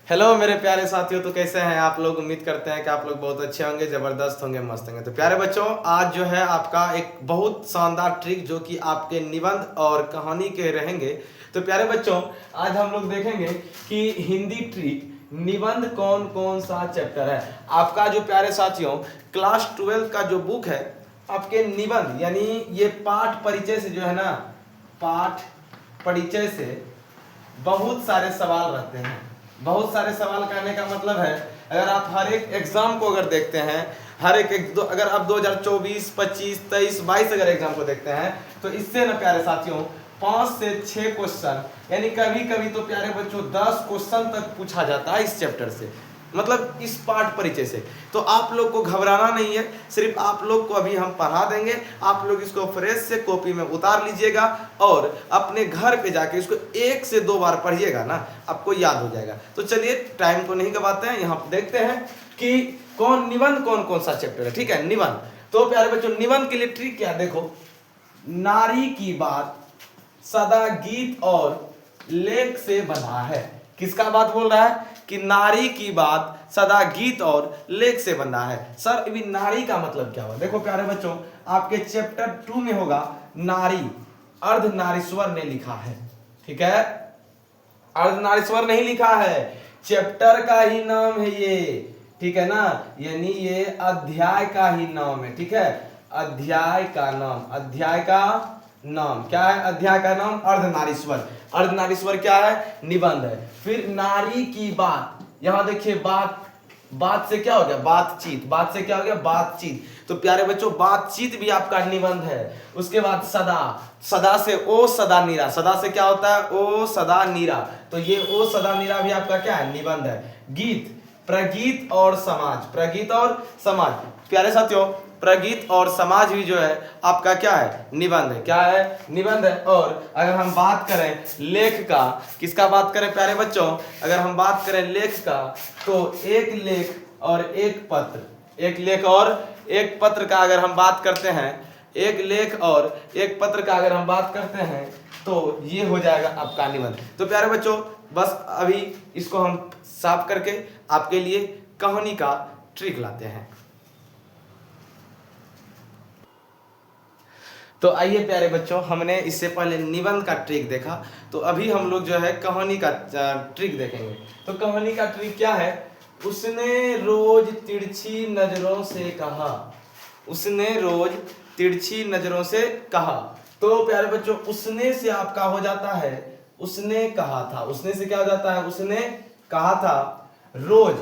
Hello मेरे प्यारे साथियों, तो कैसे हैं आप लोग। उम्मीद करते हैं कि आप लोग बहुत अच्छे होंगे, ज़बरदस्त होंगे, मस्त होंगे। तो प्यारे बच्चों, आज जो है आपका एक बहुत शानदार ट्रिक जो कि आपके निबंध और कहानी के रहेंगे। तो प्यारे बच्चों, आज हम लोग देखेंगे कि हिंदी ट्रिक निबंध कौन कौन सा चैप्टर है आपका। जो प्यारे साथियों, क्लास 12 का जो बुक है आपके निबंध यानी ये पाठ परिचय से जो है ना, पाठ परिचय से बहुत सारे सवाल रहते हैं। बहुत सारे सवाल करने का मतलब है, अगर आप हर एक एग्जाम को अगर देखते हैं, हर अगर आप 2024, 25, 23, 22 अगर एग्जाम को देखते हैं, तो इससे ना प्यारे साथियों 5 से 6 क्वेश्चन, यानी कभी कभी तो प्यारे बच्चों 10 क्वेश्चन तक पूछा जाता है इस चैप्टर से, मतलब इस पाठ परिचय से। तो आप लोग को घबराना नहीं है, सिर्फ आप लोग को अभी हम पढ़ा देंगे, आप लोग इसको फ्रेश से कॉपी में उतार लीजिएगा और अपने घर पे जाके इसको 1 से 2 बार पढ़िएगा ना, आपको याद हो जाएगा। तो चलिए टाइम को नहीं गवाते हैं, यहाँ देखते हैं कि निबंध कौन कौन सा चैप्टर है। ठीक है, निबंध। तो प्यारे बच्चों, निबंध के लिए ट्रिक क्या, देखो, नारी की बात सदा गीत और लेख से बना है। किसका बात बोल रहा है कि नारी की बात सदा गीत और लेख से बना है। सर अभी नारी का मतलब क्या हुआ, देखो प्यारे बच्चों, आपके चैप्टर 2 में होगा नारी, अर्धनारीश्वर ने लिखा है। ठीक है, अर्धनारीश्वर नहीं लिखा है, चैप्टर का ही नाम है ये। ठीक है ना, यानी ये अध्याय का ही नाम है। ठीक है, अध्याय का नाम, अध्याय का नाम क्या है, अध्याय का नाम अर्धनारीश्वर। अर्धनारीश्वर क्या है, निबंध है। फिर नारी की बात, यहां देखिए बात, बात से क्या हो गया, बातचीत, बात से क्या हो गया, बातचीत। तो प्यारे बच्चों, बातचीत भी आपका निबंध है। उसके बाद सदा, सदा से ओ सदा नीरा, सदा से क्या होता है, ओ सदा नीरा, तो ये ओ सदा नीरा भी आपका क्या है, निबंध है। गीत, प्रगीत और समाज, प्रगीत और समाज, प्यारे साथियों, प्रगीत और समाज भी जो है आपका क्या है, निबंध है। क्या है, निबंध है। और अगर हम बात करें लेख का, किसका बात करें प्यारे बच्चों, अगर हम बात करें लेख का, तो एक लेख और एक पत्र, एक लेख और एक पत्र का अगर हम बात करते हैं, एक लेख और एक पत्र का अगर हम बात करते हैं, तो ये हो जाएगा आपका निबंध। तो प्यारे बच्चों, बस अभी इसको हम साफ करके आपके लिए कहानी का ट्रिक लाते हैं। तो आइए प्यारे बच्चों, हमने इससे पहले निबंध का ट्रिक देखा, तो अभी हम लोग जो है कहानी का ट्रिक देखेंगे। तो कहानी का ट्रिक क्या है, उसने रोज तिरछी नजरों से कहा, उसने रोज तिरछी नजरों से कहा। तो प्यारे बच्चों, उसने से आपका हो जाता है उसने कहा था, उसने से क्या हो जाता है, उसने कहा था। रोज,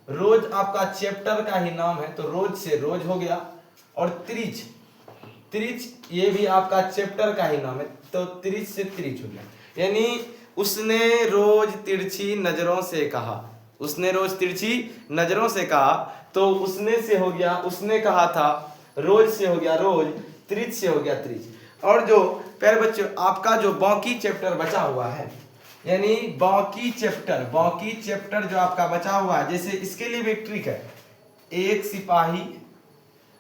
रोज आपका चैप्टर का ही नाम है, तो रोज से रोज हो गया। और त्रिच, त्रिच ये भी आपका चैप्टर का ही नाम है, तो त्रिच से त्रिच हो गया। यानी उसने रोज तिरछी नजरों से कहा, उसने रोज तिरछी नजरों से कहा, तो उसने से हो गया उसने कहा था, रोज से हो गया रोज, त्रिच से हो गया त्रिच। और जो प्यारे बच्चों आपका जो बाकी चैप्टर बचा हुआ है, यानी बाकी चैप्टर जो आपका बचा हुआ है, जैसे इसके लिए भी एक ट्रिक है। एक सिपाही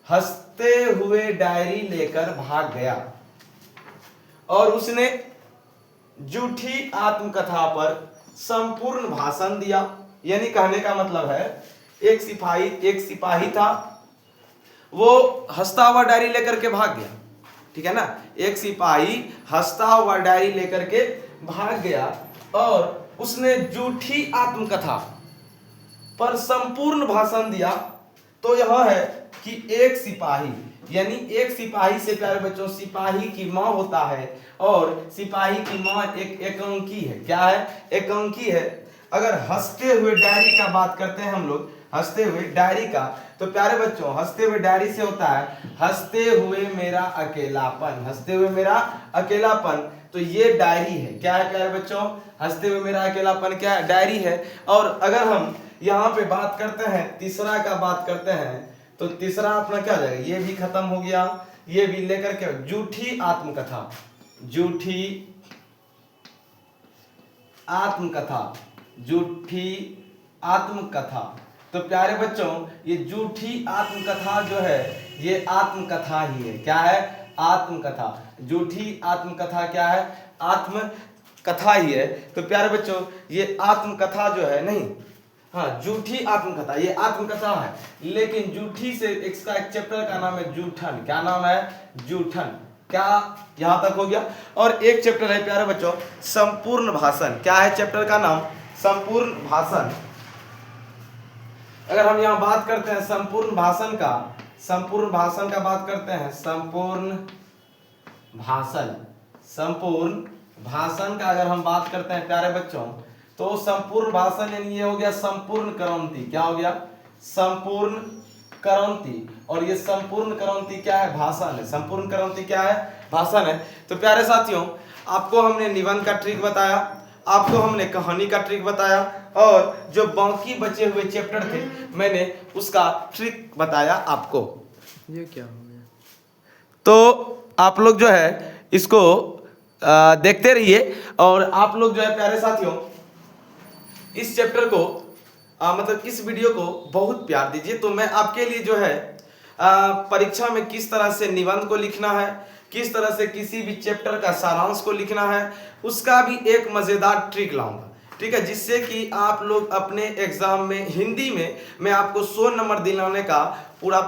हंसते हुए डायरी लेकर भाग गया और उसने झूठी आत्मकथा पर संपूर्ण भाषण दिया। यानी कहने का मतलब है, एक सिपाही था, वो हंसता हुआ डायरी लेकर के भाग गया। ठीक है ना, एक सिपाही हंसता हुआ डायरी लेकर के भाग गया और उसने झूठी आत्मकथा पर संपूर्ण भाषण दिया। तो यह है कि एक सिपाही, यानी एक सिपाही से प्यारे बच्चों सिपाही की माँ होता है, और सिपाही की माँ एक एकांकी है। क्या है, एकांकी है। अगर हंसते हुए डायरी का बात करते हैं हम लोग, हंसते हुए डायरी का, तो प्यारे बच्चों हंसते हुए डायरी से होता है हंसते हुए मेरा अकेलापन, हंसते हुए मेरा अकेलापन, तो ये डायरी है। क्या है प्यारे बच्चों, हंसते हुए मेरा अकेलापन क्या है, डायरी है। और अगर हम यहाँ पे बात करते हैं, तीसरा का बात करते हैं, तो तीसरा अपना क्या हो जाएगा, ये भी खत्म हो गया, ये भी लेकर के झूठी आत्मकथा, झूठी आत्मकथा, झूठी आत्मकथा। तो प्यारे बच्चों, ये झूठी आत्मकथा जो है, ये आत्मकथा ही है। क्या है, आत्मकथा। झूठी आत्मकथा क्या है, आत्मकथा ही है। तो प्यारे बच्चों, ये आत्मकथा जो है, नहीं हाँ, जूठी आत्मकथा, ये आत्मकथा है, लेकिन जूठी से इसका एक चैप्टर का नाम है जूठन। क्या नाम है? जूठन। क्या यहां तक हो गया? और एक चैप्टर है प्यारे बच्चों संपूर्ण भाषण। क्या है चैप्टर का नाम? संपूर्ण भाषण। अगर हम यहां बात करते हैं संपूर्ण भाषण का, संपूर्ण भाषण का बात करते हैं, संपूर्ण भाषण, संपूर्ण भाषण का अगर हम बात करते हैं प्यारे बच्चों, तो संपूर्ण भाषण यानी ये हो गया संपूर्ण क्रांति। क्या हो गया? संपूर्ण क्रांति। और ये संपूर्ण क्रांति क्या है? भाषण है। संपूर्ण क्रांति क्या है? भाषण है। तो प्यारे साथियों, आपको हमने निबंध का ट्रिक बताया, आपको हमने कहानी का ट्रिक बताया, और जो बाकी बचे हुए चैप्टर थे मैंने उसका ट्रिक बताया आपको। ये क्या हो गया? तो आप लोग जो है इसको देखते रहिए, और आप लोग जो है प्यारे साथियों इस चैप्टर को मतलब इस वीडियो को बहुत प्यार दीजिए। तो मैं आपके लिए जो है परीक्षा में किस तरह से निबंध को लिखना है, किस तरह से किसी भी चैप्टर का सारांश को लिखना है, उसका भी एक मजेदार ट्रिक लाऊंगा, ठीक है, जिससे कि आप लोग अपने एग्जाम में हिंदी में मैं आपको 100 नंबर दिलाने का पूरा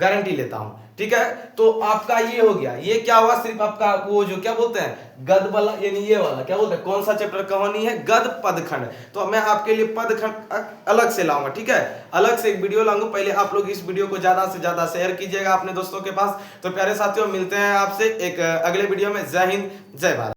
गारंटी लेता हूं, ठीक है। तो आपका ये हो गया, ये क्या हुआ? सिर्फ आपका वो जो क्या बोलते हैं गद वाला, यानी ये वाला क्या बोलते हैं, कौन सा चैप्टर कहानी है? गद पदखंड। तो मैं आपके लिए पदखंड अलग से लाऊंगा, ठीक है, अलग से एक वीडियो लाऊंगा। पहले आप लोग इस वीडियो को ज्यादा से ज्यादा शेयर कीजिएगा अपने दोस्तों के पास। तो प्यारे साथियों, मिलते हैं आपसे एक अगले वीडियो में। जय हिंद, जय भारत।